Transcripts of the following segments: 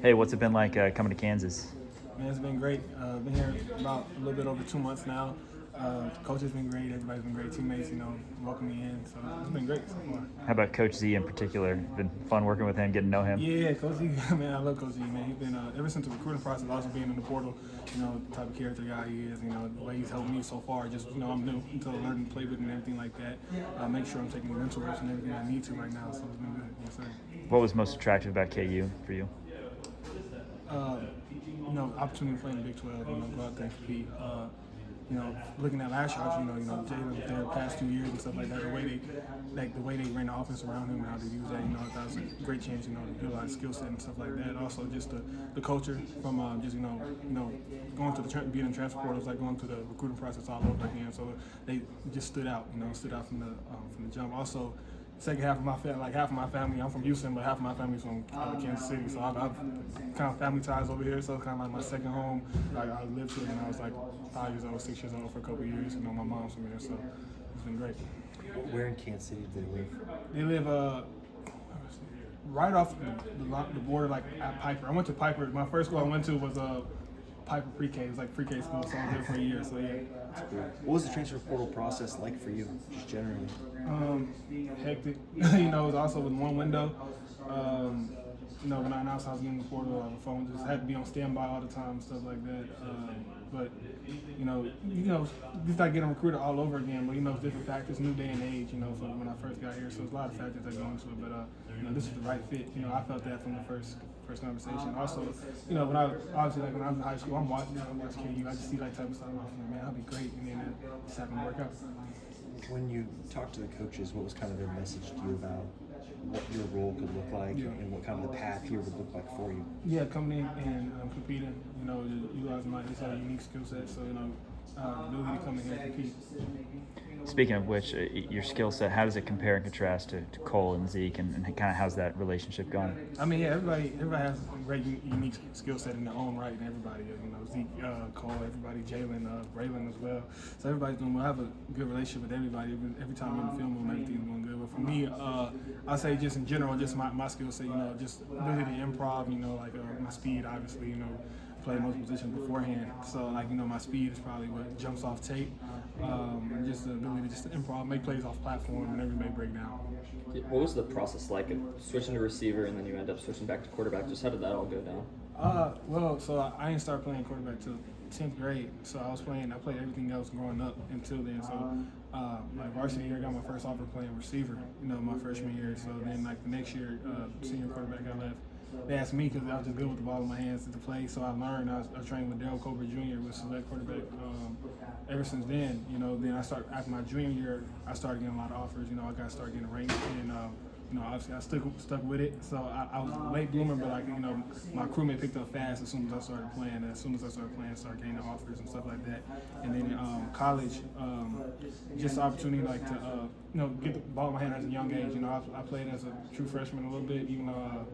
Hey, what's it been like coming to Kansas? Man, it's been great. Been here about a little bit over 2 months now. Coach has been great. Everybody's been great. Teammates, welcome me in. So it's been great so far. How about Coach Z in particular? Been fun working with him, getting to know him? Yeah, Coach Z, man, I love Coach Z, man. He's been, ever since the recruiting process, also being in the portal, the type of character guy he is, the way he's helped me so far. Just, I'm new until learning the playbook and everything like that. Make sure I'm taking the mental reps and everything I need to right now. So it's been good. Yes, sir. What was most attractive about KU for you? Opportunity to play in the Big 12, go out there and compete. Looking at last year, Jalen was there the past 2 years and stuff like that. The way they ran the offense around him and how they use that, I thought it was a great chance, to utilize skill set and stuff like that. Also, just the culture from going to being in transfer portal was like going through the recruiting process all over again. So they just stood out, from the jump. Also, second half of my family, like half of my family, I'm from Houston, but half of my family's from Kansas City. So I've kind of family ties over here. So it's kind of like my second home. I lived here when I was like 5 years old, 6 years old for a couple of years. My mom's from here, so it's been great. Where in Kansas City do they live? They live right off the border, like at Piper. I went to Piper. My first school I went to was Piper Pre-K. It was like pre-K school, so I was there for a year. So yeah. What was the transfer portal process like for you, just generally? Hectic. It was also with one window. When I announced I was getting the portal, the phone just had to be on standby all the time and stuff like that. But you start getting recruited all over again. But different factors, new day and age. From when I first got here, so there's a lot of factors that go into it. But this is the right fit. I felt that from the first conversation. Also, when I was in high school, I'm watching KU. I just see that type of stuff. I'm like, man, that'd be great. And then it just happened to work out. When you talked to the coaches, what was kind of their message to you about what your role could look like and what kind of the path here would look like for you? Yeah, coming in and competing, utilizing my unique skill set. So, ability to come in here and compete. Speaking of which, your skill set, how does it compare and contrast to Cole and Zeke, and kind of how's that relationship going? I mean, yeah, everybody has a great unique skill set in their own right, and everybody, Zeke, Cole, everybody, Jalen, Braylon as well. So everybody's doing well. I have a good relationship with everybody. Every time I'm in the film room, everything's going good. But for me, I say just in general, just my skill set, just ability to improv, my speed, obviously, play multiple positions beforehand. So, my speed is probably what jumps off tape. And just the ability to improv, make plays off platform, and everybody break down. What was the process like of switching to receiver and then you end up switching back to quarterback? Just how did that all go down? So I didn't start playing quarterback till 10th grade. So I played everything else growing up until then. So my varsity year, I got my first offer playing receiver, my freshman year. So then the next year, senior quarterback, I left. They asked me because I was just good with the ball in my hands to play. So I learned. I trained with Daryl Cobra Jr. with select quarterback. Ever since then, then I started after my junior year. I started getting a lot of offers. I got to start getting ranked, and obviously I stuck with it. So I was a late bloomer, but my crewmate picked up fast as soon as I started playing. As soon as I started playing, I started getting offers and stuff like that. And then in college, just the opportunity to get the ball in my hand at a young age. I played as a true freshman a little bit, even though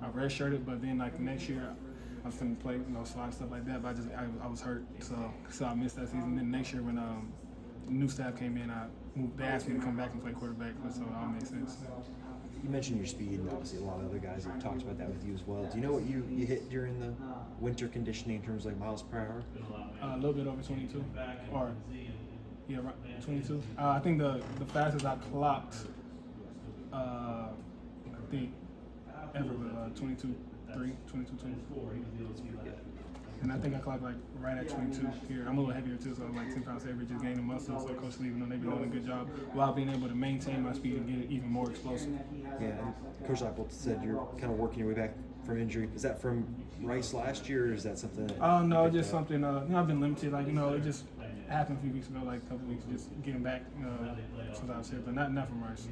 I redshirted. But then the next year, I was going to play, slide stuff like that. But I was hurt, so I missed that season. Then next year when the new staff came in, they asked me to come back and play quarterback, so it all made sense. You mentioned your speed, and obviously a lot of other guys have talked about that with you as well. Do you know what you hit during the winter conditioning in terms of like miles per hour? A little bit over 22, or yeah, right, 22. I think the fastest I clocked, I think ever was 22.3, 22.24. And I think I clocked right at 22 here. I'm a little heavier too, so I'm 10 pounds heavier, just gaining muscle. So Coach Lee, they've been doing a good job while being able to maintain my speed and get it even more explosive. Yeah, and Coach Leipold said you're kind of working your way back from injury. Is that from Rice last year, or is that something? No, just something. I've been limited. It just happened a few weeks ago, a couple weeks, just getting back since I was here, but not from Rice.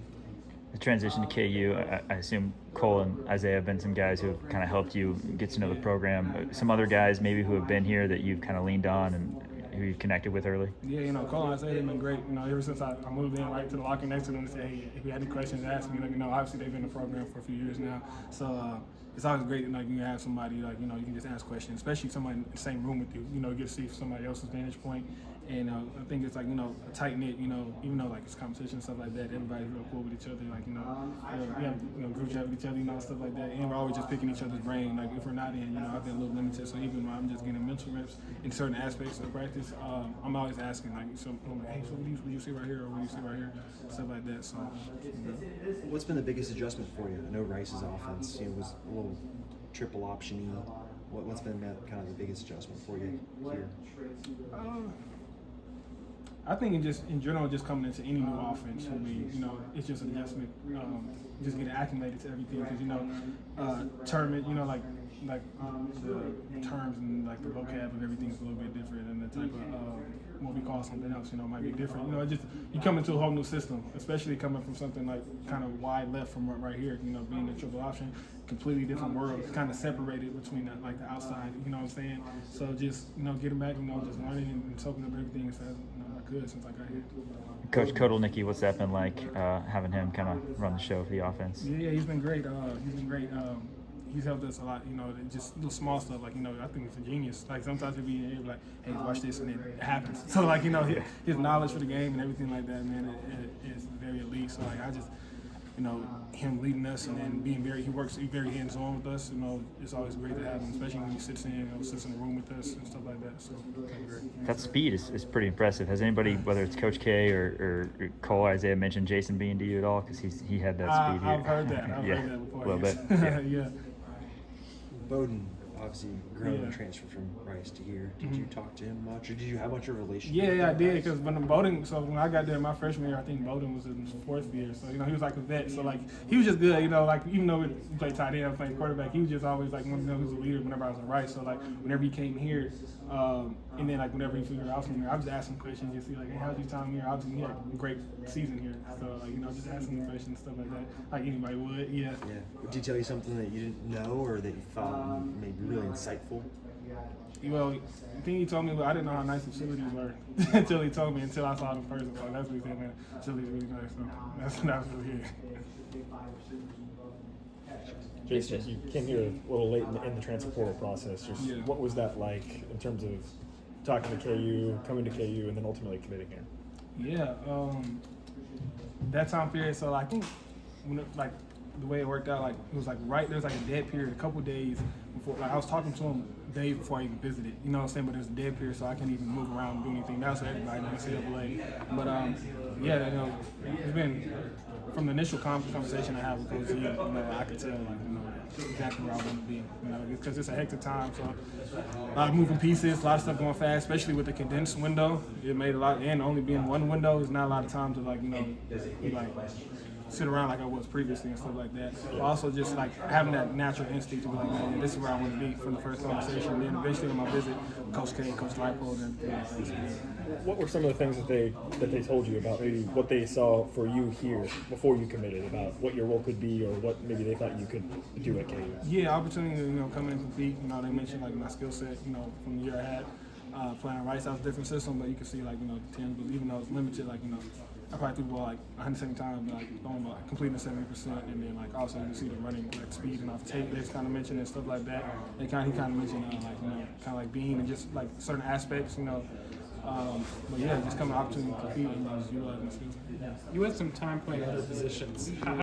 The transition to KU, I assume Cole and Isaiah have been some guys who have kind of helped you get to know the program. Some other guys maybe who have been here that you've kind of leaned on and who you've connected with early? Yeah, Cole and Isaiah have been great. Ever since I moved in right to the locker next to them to say, hey, if you had any questions, ask me. Obviously they've been in the program for a few years now. So, it's always great that you have somebody you can just ask questions, especially somebody in the same room with you. You get to see somebody else's vantage point, and I think it's a tight knit. Even though it's competition and stuff like that, everybody's real cool with each other. We have group chat with each other, stuff like that, and we're always just picking each other's brain. If we're not in, I've been a little limited, so even when I'm just getting mental reps in certain aspects of practice, I'm always asking so I'm like, hey, so what do you see right here, or what do you see right here, stuff like that. So. What's been the biggest adjustment for you? I know Rice's offense was a little triple option-y. What's been kind of the biggest adjustment for you here? I think in general, just coming into any new offense will be, it's just an adjustment, just getting acclimated to everything. Because tournament, like the terms and the vocab of everything is a little bit different, and the type of what we call something else, might be different. You come into a whole new system, especially coming from something kind of wide left from right here. Being a triple option, completely different world. It's kind of separated between the outside. You know what I'm saying? So just getting back, just learning and soaking up everything as fast as I could since I got here. Coach Kotelnicki, what's that been like having him kind of run the show for the offense? Yeah, he's been great. He's helped us a lot, just little small stuff. I think it's a genius. Sometimes he'll be like, hey, watch this, and it happens. So, his knowledge for the game and everything like that, man, it is very elite. So, I just, him leading us and then he works very hands-on with us. It's always great to have him, especially when he sits in the room with us and stuff like that. So, that speed is pretty impressive. Has anybody, whether it's Coach K or Cole, Isaiah, mentioned Jason being to you at all? Because he had that speed here. I've heard that. I've heard that before. A little bit. Yeah. Bowden obviously grown and transferred from Rice to here. Did you talk to him much, or did you have much of a relationship? Yeah, I did. Because when I got there my freshman year, I think Bowden was in his fourth year. So he was like a vet. So he was just good. Even though we played tight end, played quarterback, he was just always one of them who was a leader whenever I was in Rice. So whenever he came here, and then whenever he figured out something, I was asking questions. Just see hey, how's your time here? Obviously, he had a great season here. So just asking him questions, stuff like that, like anybody would. Yeah. Yeah. Did he tell you something that you didn't know or that you thought maybe really insightful? Well, the thing he told me, I didn't know how nice the facilities were until he told me, until I saw them in person. So that's what he said, man. Facilities really nice. So that's really it. Jason, you came here a little late in the transfer portal process. What was that like in terms of talking to KU, coming to KU, and then ultimately committing here? Yeah, that time period. So I think when the way it worked out, it was right there was a dead period, a couple days before. I was talking to him days before I even visited. You know what I'm saying? But there's a dead period, so I can't even move around and do anything. That's what everybody in NCAA. But it's been from the initial conversation I had with Coach Z. I could tell exactly where I want to be. Because it's a hectic time, so a lot of moving pieces, a lot of stuff going fast, especially with the condensed window. It made a lot, and only being one window is not a lot of time to sit around like I was previously and stuff like that. But also just having that natural instinct to be man, this is where I want to be from the first conversation. And then eventually on my visit, Coach K, Coach Leipold, and everything like that. What were some of the things that they told you about maybe what they saw for you here before you committed, about what your role could be or what maybe they thought you could do at KU? Yeah, opportunity to come in and compete. They mentioned my skill set. From the year I had playing Rice, that was a different system, but you can see the tangibles, even though it's limited. I probably threw the ball 170 times, but throwing completing 70%, and then also you see the running speed and off tape. They just kind of mentioned and stuff like that. And he kind of mentioned kind of being and just certain aspects, But yeah, just coming opportunity to compete and just utilize my skills. You had some time playing other positions.